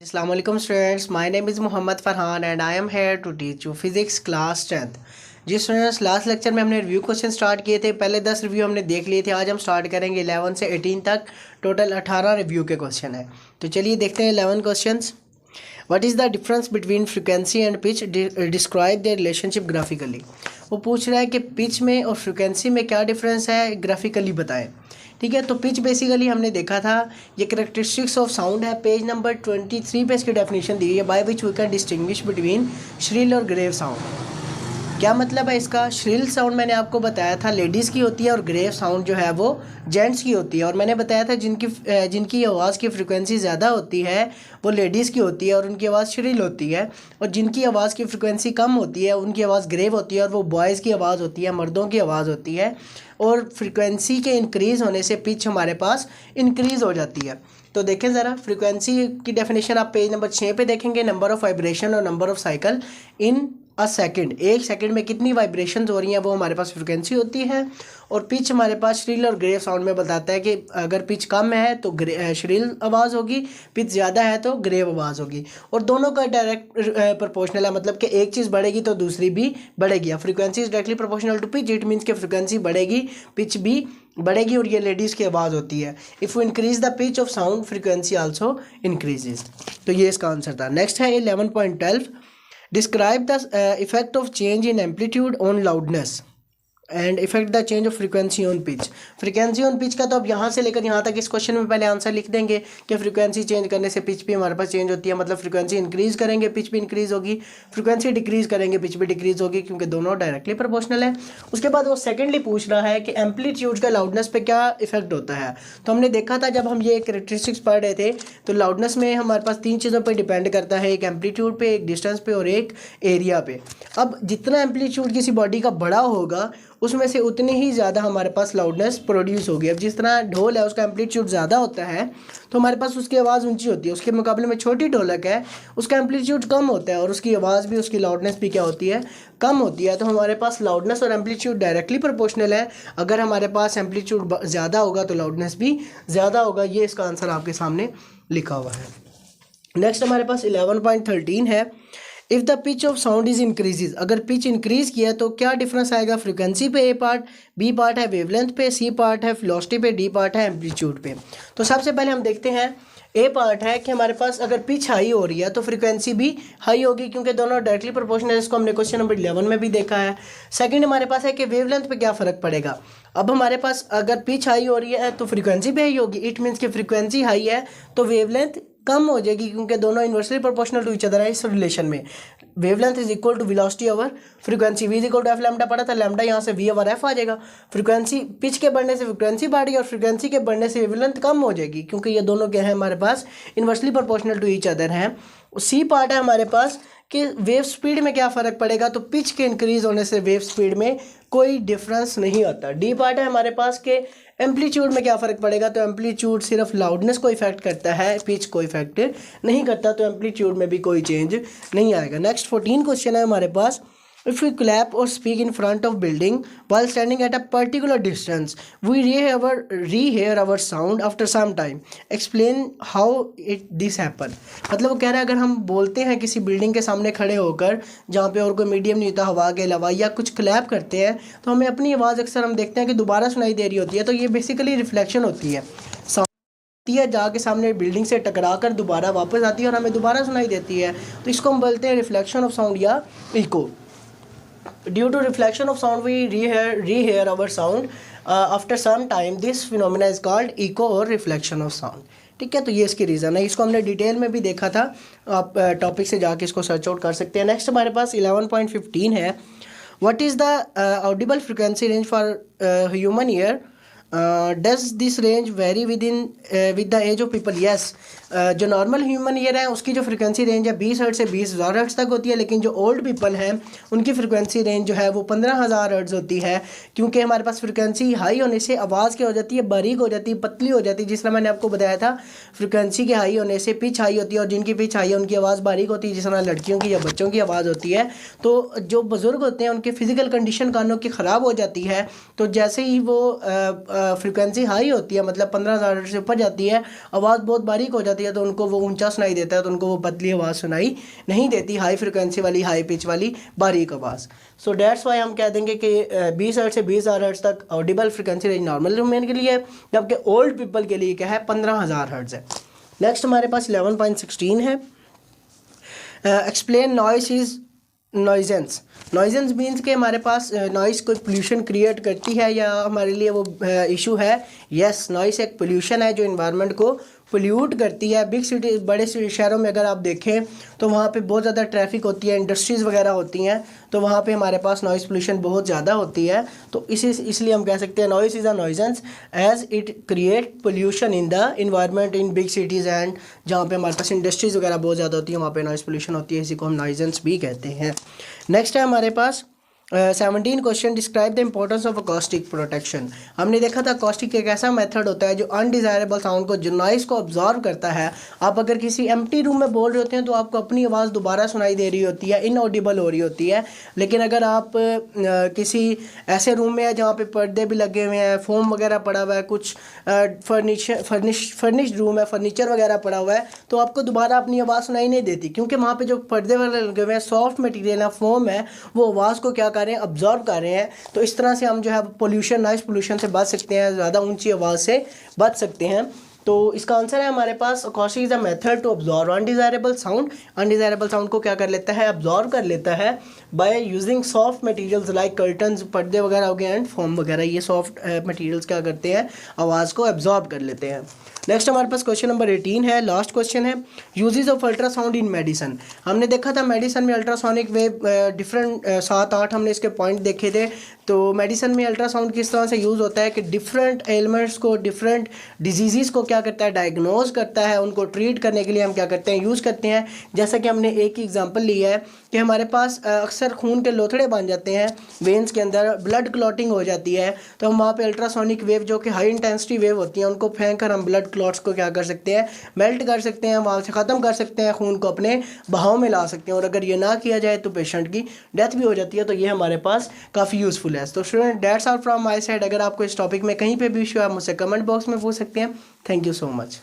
Assalamualaikum students, my name is Muhammad Farhan and I am here to teach you physics class 10th। जी students, last lecture में हमने review question start किए थे। पहले 10 review हमने देख लिए थे। आज हम स्टार्ट करेंगे 11 से 18 तक। टोटल 18 रिव्यू के क्वेश्चन है। तो चलिए देखते हैं 11 questions. What is the difference between frequency and pitch, describe the relationship graphically. वो पूछ रहा है कि पिच में और फ्रिक्वेंसी में क्या डिफरेंस है, ग्राफिकली बताएं। ठीक है, तो पिच बेसिकली हमने देखा था, ये कैरेक्टरिस्टिक्स ऑफ साउंड है। पेज नंबर 23 पे इसकी डेफिनेशन दी है, by which we can distinguish between shrill और ग्रेव साउंड। क्या मतलब है इसका? श्रिल साउंड मैंने आपको बताया था लेडीज़ की होती है और ग्रेव साउंड जो है वो जेंट्स की होती है। और मैंने बताया था जिनकी आवाज़ की फ्रिक्वेंसी ज़्यादा होती है वो लेडीज़ की होती है और उनकी आवाज़ श्रिल होती है, और जिनकी आवाज़ की फ्रिक्वेंसी कम होती है उनकी आवाज़ ग्रेव होती है और वो बॉयज़ की आवाज़ होती है, मर्दों की आवाज़ होती है। और फ्रिक्वेंसी के इंक्रीज़ होने से पिच हमारे पास इंक्रीज़ हो जाती है। तो देखें ज़रा, फ्रिक्वेंसी की डेफिनेशन आप पेज नंबर 6 पे देखेंगे। नंबर ऑफ़ वाइब्रेशन और number of cycle in a second, एक सेकंड में कितनी वाइब्रेशंस हो रही हैं वो हमारे पास फ्रिक्वेंसी होती है। और पिच हमारे पास श्रिल और ग्रेव साउंड में बताता है कि अगर पिच कम है तो श्रिल आवाज़ होगी, पिच ज़्यादा है तो ग्रेव आवाज़ होगी। और दोनों का डायरेक्ट प्रोपोर्शनल है, मतलब कि एक चीज़ बढ़ेगी तो दूसरी भी बढ़ेगी। अब frequency is directly proportional to pitch, it means कि फ्रिक्वेंसी बढ़ेगी पिच भी बढ़ेगी, और ये लेडीज़ की आवाज़ होती है। If you increase the pitch of sound frequency also increases. तो ये इसका आंसर था। नेक्स्ट है 11.12, describe the effect of change in amplitude on loudness and effect the change of frequency on pitch. Frequency on pitch का तो अब यहाँ से लेकर यहाँ तक इस क्वेश्चन में पहले आंसर लिख देंगे कि फ्रिक्वेंसी चेंज करने से पिच भी हमारे पास चेंज होती है, मतलब फ्रिक्वेंसी इंक्रीज़ करेंगे पिच भी इंक्रीज़ होगी, फ्रिक्वेंसी डिक्रीज़ करेंगे पिच भी डिक्रीज़ होगी, क्योंकि दोनों डायरेक्टली प्रोपोर्शनल है। उसके बाद वो सेकेंडली पूछ रहा है कि एम्पलीट्यूड का लाउडनेस पे क्या इफेक्ट होता है। तो हमने देखा था जब हम ये कैरेक्टरिस्टिक्स पढ़ रहे थे, तो लाउडनेस में हमारे पास 3 चीज़ों पर डिपेंड करता है, एक एम्पलीट्यूड पे, एक डिस्टेंस पे और एक एरिया पे। अब जितना एम्पलीट्यूड किसी बॉडी का बड़ा होगा उसमें से उतनी ही ज़्यादा हमारे पास लाउडनेस प्रोड्यूस होगी। अब जिस तरह ढोल है उसका एम्पलीट्यूड ज़्यादा होता है तो हमारे पास उसकी आवाज़ ऊंची होती है, उसके मुकाबले में छोटी ढोलक है उसका एम्पलीट्यूड कम होता है और उसकी आवाज़ भी, उसकी लाउडनेस भी क्या होती है, कम होती है। तो हमारे पास लाउडनेस और एम्पलीट्यूड डायरेक्टली प्रोपोर्शनल है। अगर हमारे पास एम्पलीट्यूड ज़्यादा होगा तो लाउडनेस भी ज़्यादा होगा। ये इसका आंसर आपके सामने लिखा हुआ है। नेक्स्ट हमारे पास 11.13 है, if the pitch of sound is increases. अगर पिच इंक्रीज किया तो क्या डिफरेंस आएगा? फ्रिक्वेंसी पे ए पार्ट, बी पार्ट है वेवलेंथ पे, सी पार्ट है वेलोसिटी पे, डी पार्ट है एम्पलीट्यूड पे। तो सबसे पहले हम देखते हैं ए पार्ट है कि हमारे पास अगर पिच हाई हो रही है तो फ्रिक्वेंसी भी हाई होगी, क्योंकि दोनों डायरेक्टली प्रोपोर्शनल है। इसको हमने क्वेश्चन नंबर 11 में भी देखा है। सेकंड हमारे पास है कि वेवलेंथ पे क्या फ़र्क पड़ेगा। अब हमारे पास अगर पिच हाई हो रही है तो फ्रिक्वेंसी भी हाई होगी, इट मीन्स कि फ्रिक्वेंसी हाई है तो वेवलेंथ कम हो जाएगी, क्योंकि दोनों inversely proportional to each other है इस रिलेशन में। Wavelength is equal to velocity over frequency, V is equal to F lambda पड़ा था, लैम्डा यहाँ से वी ओवर एफ आ जाएगा। फ्रीक्वेंसी पिच के बढ़ने से फ्रीक्वेंसी बढ़ेगी और फ्रीक्वेंसी के बढ़ने से वेवलेंथ कम हो जाएगी, क्योंकि ये दोनों क्या है हमारे पास inversely proportional to each other हैं। सी पार्ट है हमारे पास कि वेव स्पीड में क्या फ़र्क पड़ेगा, तो पिच के इंक्रीज होने से वेव स्पीड में कोई डिफरेंस नहीं आता। डी पार्ट है हमारे पास के एम्पलीट्यूड में क्या फ़र्क पड़ेगा, तो एम्पलीट्यूड सिर्फ लाउडनेस को इफेक्ट करता है, पिच को इफेक्ट नहीं करता, तो एम्पलीट्यूड में भी कोई चेंज नहीं आएगा। नेक्स्ट 14 क्वेश्चन है हमारे पास, इफ़ वी क्लैप और speak in front of building while standing at a particular distance we rehear our sound after some time, explain how this happen। मतलब वो कह रहा है अगर हम बोलते हैं किसी बिल्डिंग के सामने खड़े होकर जहाँ पे और कोई मीडियम नहीं होता हवा के अलावा, या कुछ क्लैप करते हैं तो हमें अपनी आवाज़ अक्सर हम देखते हैं कि दोबारा सुनाई दे रही होती है। तो ये बेसिकली रिफ्लेक्शन होती है, जाके सामने बिल्डिंग से टकरा कर दोबारा वापस आती है और हमें दोबारा सुनाई देती है। तो इसको हम बोलते हैं रिफ्लेक्शन ऑफ साउंड या eco. Due to reflection of sound, we rehear our sound after some time. This phenomena is called echo or reflection of sound। ठीक है, तो ये इसकी रीज़न है। इसको हमने डिटेल में भी देखा था, आप टॉपिक से जाके इसको सर्च आउट कर सकते हैं। नेक्स्ट हमारे पास 11.15 है, what is the audible frequency range for human ear, does this range vary with the age of people. Yes, जो नॉर्मल ह्यूमन ईयर है उसकी जो फ्रिक्वेंसी रेंज है 20 हर्ट्ज से 20,000 हर्ट्ज तक होती है, लेकिन जो ओल्ड पीपल हैं उनकी फ्रिक्वेंसी रेंज जो है वो 15,000 हर्ट्ज होती है, क्योंकि हमारे पास फ्रिक्वेंसी हाई होने से आवाज़ क्या हो जाती है, बारीक हो जाती है, पतली हो जाती है। जिस तरह मैंने आपको बताया था, फ्रिक्वेंसी के हाई होने से पिच हाई होती है, और जिनकी पिच हाई है उनकी आवाज़ बारीक होती है, जिस तरह लड़कियों की या बच्चों की आवाज़ होती है। तो जो बुज़ुर्ग होते हैं उनकी फ़िज़िकल कंडीशन कानों की ख़राब हो जाती है, तो जैसे ही वो फ्रिक्वेंसी हाई होती है, मतलब 15,000 हर्ट्ज से ऊपर जाती है, आवाज़ बहुत बारीक हो जाती है। जाती है तो उनको वो ऊंचा सुनाई देता है, तो उनको वो पतली आवाज़ सुनाई नहीं देती, हाई फ्रिक्वेंसी वाली, हाई पिच वाली बारीक आवाज़। सो डेट्स वाई हम कह देंगे कि 20 हर्ट्ज से 20,000 हर्ट्ज तक Audible frequency range normal human के लिए है, जबकि ओल्ड पीपल के लिए क्या है 15,000 हर्ट्ज है। नेक्स्ट हमारे पास 11.16 है, एक्सप्लेन नॉइस इज नॉइजेंस। नॉइजेंस मीन्स के हमारे पास नॉइस कोई पोल्यूशन क्रिएट करती है या हमारे लिए वो इशू है। यस, नॉइस एक पोल्यूशन है जो इन्वायरमेंट को पोल्यूट करती है। बिग सिटी, बड़े शहरों में अगर आप देखें तो वहाँ पे बहुत ज़्यादा ट्रैफिक होती है, इंडस्ट्रीज़ वगैरह होती हैं, तो वहाँ पे हमारे पास नॉइस पोल्यूशन बहुत ज़्यादा होती है। तो इसलिए हम कह सकते हैं noise is a nuisance as it create pollution in the environment in big cities and जहाँ पे हमारे पास इंडस्ट्रीज़ वगैरह बहुत ज़्यादा होती है वहाँ पे नॉइस पोल्यूशन होती है, इसी को हम नॉइजेंस भी कहते हैं। नेक्स्ट है हमारे पास 17 question, describe the importance of acoustic protection. हमने देखा था अकॉस्टिक एक ऐसा मेथड होता है जो अनडिज़ायरेबल साउंड को, जो नॉइस को ऑब्जॉर्व करता है। आप अगर किसी एम्प्टी रूम में बोल रहे होते हैं तो आपको अपनी आवाज़ दोबारा सुनाई दे रही होती है, इनऑडिबल हो रही होती है। लेकिन अगर आप किसी ऐसे रूम में है जहाँ पे पर्दे भी लगे हुए हैं, फोम वगैरह पड़ा हुआ है, कुछ फर्निश्ड रूम है, फर्नीचर वगैरह पड़ा हुआ है, तो आपको दोबारा अपनी आवाज़ सुनाई नहीं देती, क्योंकि वहाँ पे जो पर्दे वगैरह लगे हुए हैं, सॉफ्ट मटेरियल है, फोम है, वो आवाज़ को क्या कर रहे हैं, अब्जॉर्ब कर रहे हैं। तो इस तरह से हम जो है पोल्यूशन, नॉइस पोल्यूशन से बच सकते हैं, ज़्यादा ऊंची आवाज़ से बच सकते हैं। तो इसका आंसर है हमारे पास acoustic is a method to absorb undesirable sound. Undesirable sound को क्या कर लेता है, अब्जॉर्व कर लेता है by using soft materials like curtains, पर्दे वगैरह हो गए एंड फोम वगैरह। ये सॉफ्ट मटेरियल्स क्या करते हैं, आवाज़ को अब्जॉर्ब कर लेते हैं। नेक्स्ट हमारे पास क्वेश्चन नंबर 18 है, लास्ट क्वेश्चन है, uses of ultrasound in medicine. हमने देखा था मेडिसन में अल्ट्रासोनिक वेव डिफरेंट 7-8 हमने इसके पॉइंट देखे थे। तो मेडिसन में अल्ट्रासाउंड किस तरह से यूज़ होता है कि डिफरेंट एलिमेंट्स को, डिफरेंट डिजीज़ को क्या करता है, डायग्नोज करता है, उनको ट्रीट करने के लिए हम क्या करते हैं, यूज़ करते हैं। जैसा कि हमने एक ही एग्जांपल लिया है कि हमारे पास अक्सर खून के लोथड़े बन जाते हैं वेन्स के अंदर, ब्लड क्लॉटिंग हो जाती है, तो हम वहाँ पे अल्ट्रासोनिक वेव जो कि हाई इंटेंसिटी वेव होती हैं उनको फेंक कर हम ब्लड क्लॉट्स को क्या कर सकते हैं, मेल्ट कर सकते हैं, वहाँ से ख़त्म कर सकते हैं, खून को अपने बहाव में ला सकते हैं। और अगर ये ना किया जाए तो पेशेंट की डेथ भी हो जाती है। तो ये हमारे पास काफ़ी यूज़फुल है। तो student, that's all from my side. अगर आपको इस टॉपिक में कहीं पे भी इशू है आप मुझसे कमेंट बॉक्स में पूछ सकते हैं। Thank you so much.